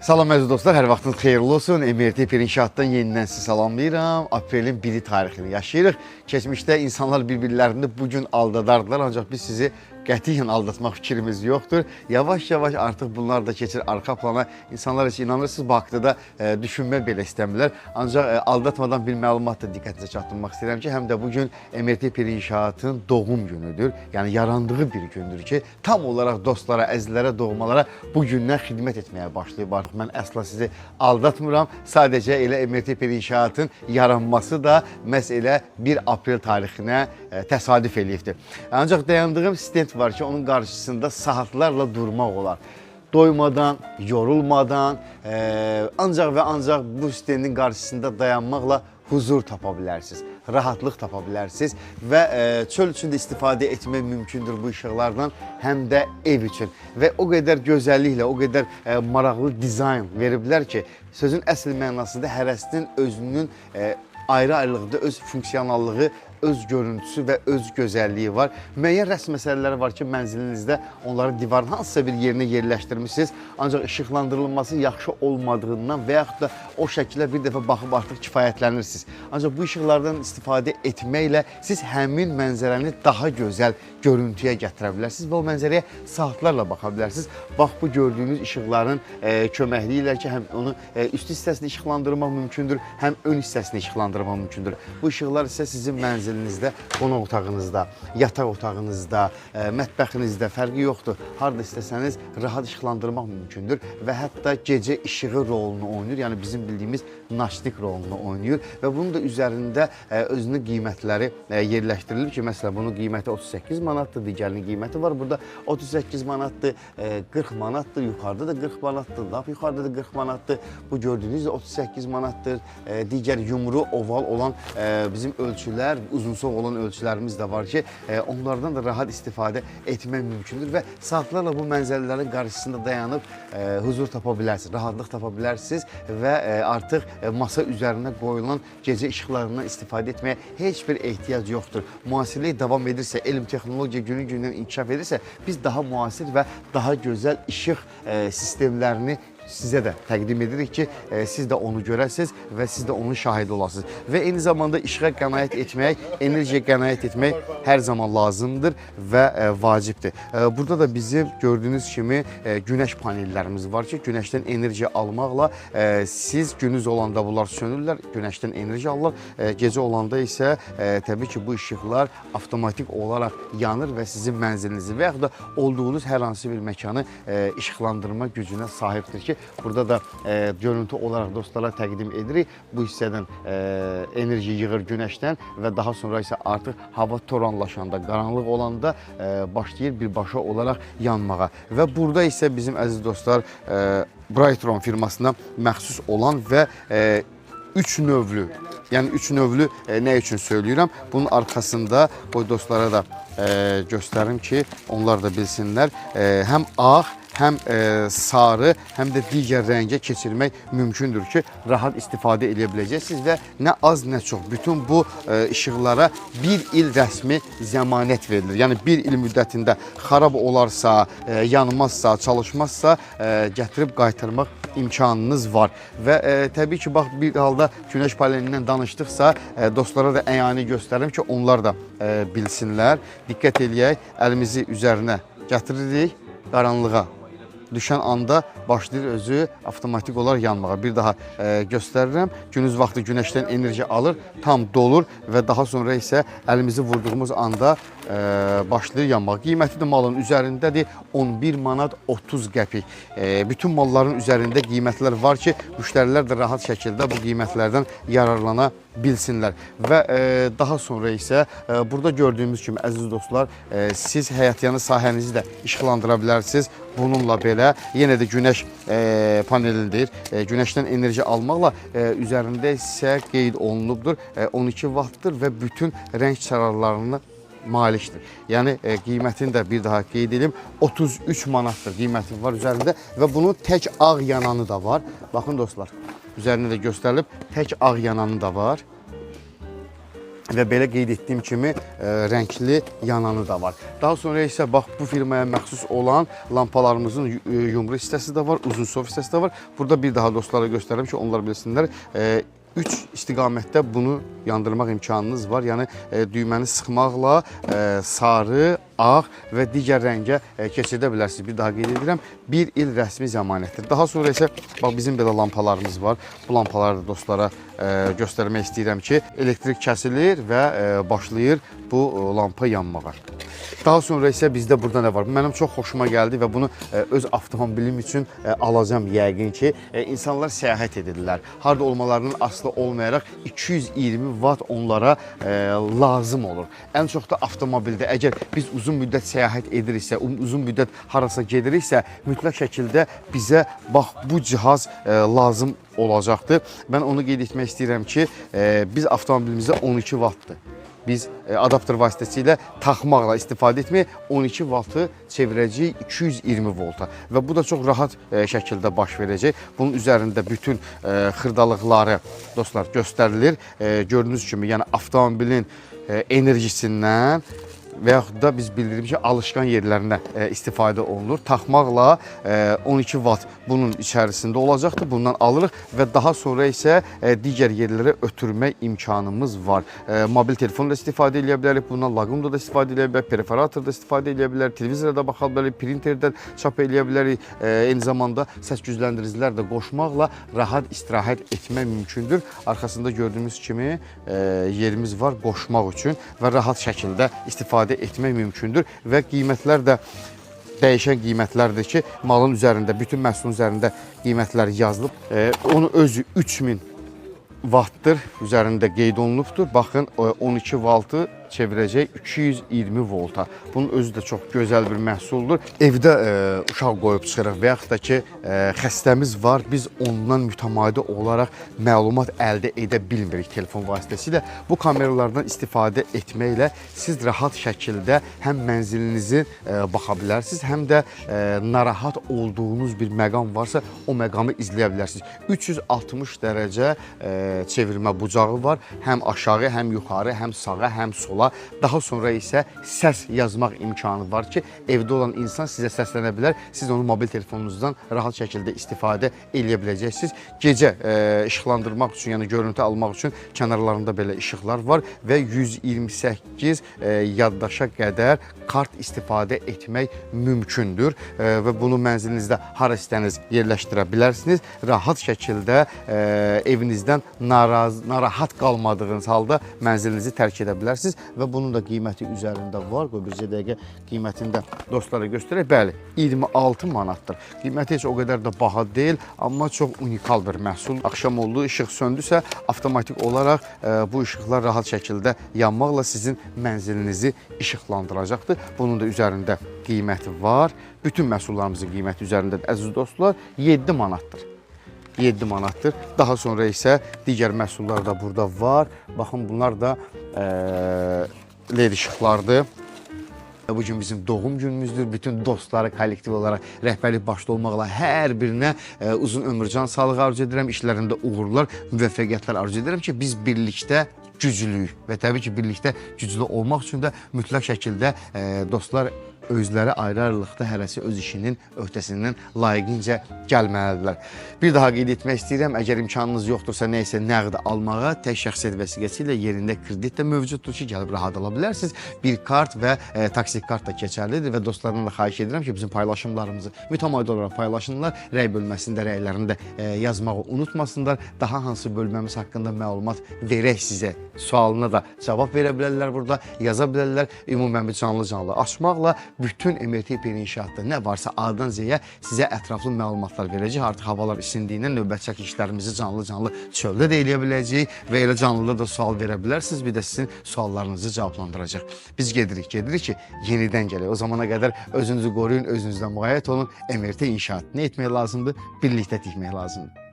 Salam əziz dostlar, hər vaxtınız xeyirli olsun. MRT İnşaatdan yenidən sizi salamlayıram. Aprelin 1-i tarixini yaşayırıq. Keçmişdə insanlar bir-birlərini bu gün aldadardılar, ancaq biz sizi qətiyyən aldatmaq fikrimiz yoxdur. Yavaş-yavaş artıq bunlar da keçir arxa plana. İnsanlar heç inanırsınız, vaxtıda düşünmə belə istəmirlər. Ancaq aldatmadan bir məlumat da diqqətinizə çatdırmaq istəyirəm ki, həm də bugün MRT İnşaatın doğum günüdür. Yəni yarandığı bir gündür ki, tam olaraq dostlara, əzizlərə, doğmalara bu gündən xidmət etməyə başlayıb. Artıq mən əsla sizi aldatmıram. Sadəcə elə MRT İnşaatın yaranması da məhz elə 1 aprel tarixinə təsadüf eləyibdir. Ancaq dayandığım stent var ki, onun qarşısında saatlarla durmaq olar. Doymadan, yorulmadan, ancaq və ancaq bu stentin qarşısında dayanmaqla huzur tapa bilərsiniz, rahatlıq tapa bilərsiniz və çöl üçün də istifadə etmək mümkündür bu işıqlardan, həm də ev üçün. Və o qədər gözəlliklə, o qədər maraqlı dizayn veriblər ki, sözün əsl mənasında hərəsinin özünün ayrı-ayrılıqda öz funksionallığı, öz görüntüsü və öz gözəlliyi var. Müəyyən rəsm məsələləri var ki, mənzilinizdə onları divarın hansısa bir yerinə yerləşdirmişsiniz, ancaq işıqlandırılması yaxşı olmadığından və yaxud da o şəkilə bir dəfə baxıb artıq kifayətlənirsiniz. Ancaq bu işıqlardan istifadə etməklə siz həmin mənzərəni daha gözəl görüntüyə gətirə bilərsiniz və o mənzərəyə saatlarla baxa bilərsiniz. Bax, bu gördüyünüz işıqların köməkliyi ilə ki, həm onu üst hissəsini işıqlandırmaq mümkündür, həm ön hissəsini işıqlandırmaq mümkündür. Bu işıqlar isə sizin mənzilinizdə, qonaq otağınızda, yataq otağınızda, mətbəxinizdə fərqi yoxdur. Harada istəsəniz rahat işıqlandırmaq mümkündür və hətta gecə işığı rolunu oynayır, yəni bizim bildiyimiz naşnik rolunu oynayır və bunun da üzərində özünün qiymətləri yerləşdirilir ki, məsələn, bunun qiyməti 38 manatdır, digərinin qiyməti var burada 38 manatdır, 40 manatdır, yuxarıda da 40 manatdır, lap yuxarıda da 40 manatdır. Bu gördüyünüz də 38 manatdır. Digər yumru, oval olan bizim ölçülər, uzunsov olan ölçülərimiz də var ki, onlardan da rahat istifadə etmək mümkündür və saatlarla bu mənzərələrin qarşısında dayanıb huzur tapa bilərsiniz, rahatlıq tapa bilərsiniz və artıq masa üzərinə qoyulan gecə işıqlarından istifadə etməyə heç bir ehtiyac yoxdur. Müasirlik davam edirsə, elm, texnologiya günü-gündən inkişaf edirsə, biz daha müasir və daha gözəl işıq sistemlərini sizə də təqdim edirik ki, siz də onu görəsiniz və siz də onun şahidi olasınız. Və eyni zamanda işığa qənaət etmək, enerjiyə qənaət etmək hər zaman lazımdır və vacibdir. Burada da bizim gördüyünüz kimi günəş panellərimiz var ki, günəşdən enerji almaqla siz günüz olanda bunlar sönürlər, günəşdən enerji alırlar. Gecə olanda isə təbii ki, bu işıqlar avtomatik olaraq yanır və sizin mənzilinizi və yaxud da olduğunuz hər hansı bir məkanı işıqlandırma gücünə sahibdir ki, burada da görüntü olaraq dostlara təqdim edirik. Bu hissədən enerji yığır günəşdən və daha sonra isə artıq hava toranlaşanda, qaranlıq olanda başlayır birbaşa olaraq yanmağa. Və burada isə bizim əziz dostlar Brightron firmasına məxsus olan və 3 növlü, yəni 3 növlü nə üçün söyləyirəm? Bunun arxasında qoy dostlara da göstərim ki, onlar da bilsinlər. Həm ağ, həm sarı, həm də digər rəngə keçirmək mümkündür ki, rahat istifadə edə biləcəksiniz və nə az, nə çox bütün bu işıqlara 1 il rəsmi zəmanət verilir. Yəni 1 il müddətində xarab olarsa, yanmazsa, çalışmazsa gətirib qaytarmaq imkanınız var. Və təbii ki, bax, bir halda günəş panelindən danışdıqsa, dostlara da əyani göstərim ki, onlar da bilsinlər. Diqqət eləyək, əlimizi üzərinə gətiririk, qaranlığa düşən anda başlayır özü avtomatik olaraq yanmağa. Bir daha göstərirəm. Gündüz vaxtı günəşdən enerji alır, tam dolur və daha sonra isə əlimizi vurduğumuz anda başlayır yanmağa. Qiyməti də malın üzərindədir 11 manat 30 qəpik. Bütün malların üzərində qiymətlər var ki, müştərilər də rahat şəkildə bu qiymətlərdən yararlana bilsinlər. Və daha sonra isə burada gördüyümüz kimi əziz dostlar, siz həyətyanı sahənizi də işıqlandıra bilərsiniz. Bununla belə yenə də günəş panelindir. Günəşdən enerji almaqla üzərində isə qeyd olunubdur. 12 vattdır və bütün rəng çararlarını malikdir. Yəni qiymətini də bir daha qeyd edim. 33 manatdır qiyməti var üzərində və bunun tək ağ yananı da var. Baxın dostlar, üzərində də göstərilib tək ağ yananı da var. və belə qeyd etdiyim kimi rəngli yananı da var. Daha sonra isə bax bu firmaya məxsus olan lampalarımızın yumru hissəsi də var, uzun sov hissəsi də var. Burada bir daha dostlara göstərirəm ki, onlar bilsinlər. 3 istiqamətdə bunu yandırmaq imkanınız var. Yəni düyməni sıxmaqla sarı, ağ və digər rəngə keçirdə bilərsiniz. Bir daha qeyd edirəm, 1 il rəsmi zəmanətdir. Daha sonra isə bax bizim belə lampalarımız var. Bu lampaları da dostlara göstərmək istəyirəm ki, elektrik kəsilir və başlayır bu lampa yanmağa. Daha sonra isə bizdə burada nə var? Mənim çox xoşuma gəldi və bunu öz avtomobilim üçün alacağam yəqin ki, insanlar səyahət edirlər. Harada olmalarının aslı olmayaraq 220 watt onlara lazım olur. Ən çox da avtomobildə əgər biz uzun müddət səyahət ediriksə, uzun müddət harasa gediriksə, mütləq şəkildə bizə bax bu cihaz lazım olacaqdır. Mən onu qeyd etmək istəyirəm ki, biz avtomobilimizdə 12 wattdır. Biz adapter vasitəsilə taxmaqla istifadə etmək 12 voltı çevirəcəyik 220 volta və bu da çox rahat şəkildə baş verəcək. Bunun üzərində bütün xırdalıqları dostlar göstərilir. Gördüyünüz kimi, yəni avtomobilin enerjisindən və yaxud da biz bildiririk ki, alışqan yerlərinə istifadə olunur. Taxmaqla 12 watt bunun içərisində olacaqdır. Bundan alırıq və daha sonra isə digər yerlərə ötürmək imkanımız var. Mobil telefonla istifadə edə bilərik, bundan laqumda da istifadə edə bilərik, perforatorda istifadə edə bilərik, televizora da baxa bilərik, printerdən çap edə bilərik. Eyni zamanda səs gücləndiricilər də qoşmaqla rahat istirahət etmək mümkündür. Arxasında gördüyümüz kimi yerimiz var qoşmaq üçün və rahat şəkildə istifadə etmək mümkündür və qiymətlər də dəyişən qiymətlərdir ki, malın üzərində, bütün məhsulun üzərində qiymətlər yazılıb. Onun özü 3000 wattdır, üzərində qeyd olunubdur. Baxın, 12 voltu çevirəcək 220 volta. Bunun özü də çox gözəl bir məhsuldur. Evdə uşaq qoyub çıxırıq və yaxud da ki, xəstəmiz var, biz ondan mütəmadi olaraq məlumat əldə edə bilmirik telefon vasitəsilə. Bu kameralardan istifadə etməklə siz rahat şəkildə həm mənzilinizi baxa bilərsiniz, həm də narahat olduğunuz bir məqam varsa, o məqamı izləyə bilərsiniz. 360 dərəcə çevirmə bucağı var. Həm aşağı, həm yuxarı, həm sağa, həm sola. Daha sonra isə səs yazmaq imkanı var ki, evdə olan insan sizə səslənə bilər. Siz onu mobil telefonunuzdan rahat şəkildə istifadə edə biləcəksiniz. Gecə işıqlandırmaq üçün, yəni görüntü almaq üçün kənarlarında belə işıqlar var və 128 yaddaşa qədər kart istifadə etmək mümkündür və bunu mənzilinizdə hara istəniz yerləşdirə bilərsiniz. Rahat şəkildə evinizdən narahat qalmadığınız halda mənzilinizi tərk edə bilərsiniz və bunun da qiyməti üzərində var. Qoy bircə dəqiqə qiymətini də dostlara göstərək. Bəli, 26 manatdır. Qiyməti heç o qədər də baha deyil, amma çox unikal bir məhsul. Axşam oldu, işıq söndüsə, avtomatik olaraq bu işıqlar rahat şəkildə yanmaqla sizin mənzilinizi işıqlandıracaqdır. Bunun da üzərində qiyməti var. Bütün məhsullarımızın qiyməti üzərindədir, əziz dostlar, 7 manatdır. 7 manatdır. Daha sonra isə digər məhsullar da burada var. Baxın, bunlar da LED işıqlardır. Bugün bizim doğum günümüzdür. Bütün dostları kollektiv olaraq rəhbərlik başda olmaqla hər birinə uzun ömür, can sağlığı arzu edirəm. İşlərində uğurlar, müvəffəqiyyətlər arzu edirəm ki, biz birlikdə güclüyük və təbii ki, birlikdə güclü olmaq üçün də mütləq şəkildə dostlar özləri ayrı-ayrılıqda hərəsi öz işinin öhdəsindən layiqincə gəlməlidirlər. Bir daha qeyd etmək istəyirəm, əgər imkanınız yoxdursa nəysə nəqd almağa, tək şəxsiyyət vəsiqəsi ilə yerində kredit də mövcuddur ki, gəlib rahat ala bilərsiniz. Bir kart və taksi kart da keçərlidir və dostlarımla xahiş edirəm ki, bizim paylaşımlarımızı mütəmadi olaraq paylaşsınlar, rəy bölməsində rəylərini də yazmağı unutmasınlar. Daha hansı bölməmiz haqqında məlumat verək sizə sualına da cavab verə bilərlər burada, yaza bilərlər. Ümumən bir canlı açmaqla bütün MRT inşaatda nə varsa A-dan Z-yə sizə ətraflı məlumatlar verəcək. Artıq havalar isindiyindən növbət çəkilişlərimizi canlı çöldə də eləyə biləcəyik və elə canlıda da sual verə bilərsiniz. Bir də sizin suallarınızı cavablandıracaq. Biz gedirik ki, yenidən gələk. O zamana qədər özünüzü qoruyun, özünüzdən müğayyət olun. MRT inşaat nə etmək lazımdır? Birlikdə tikmək lazımdır.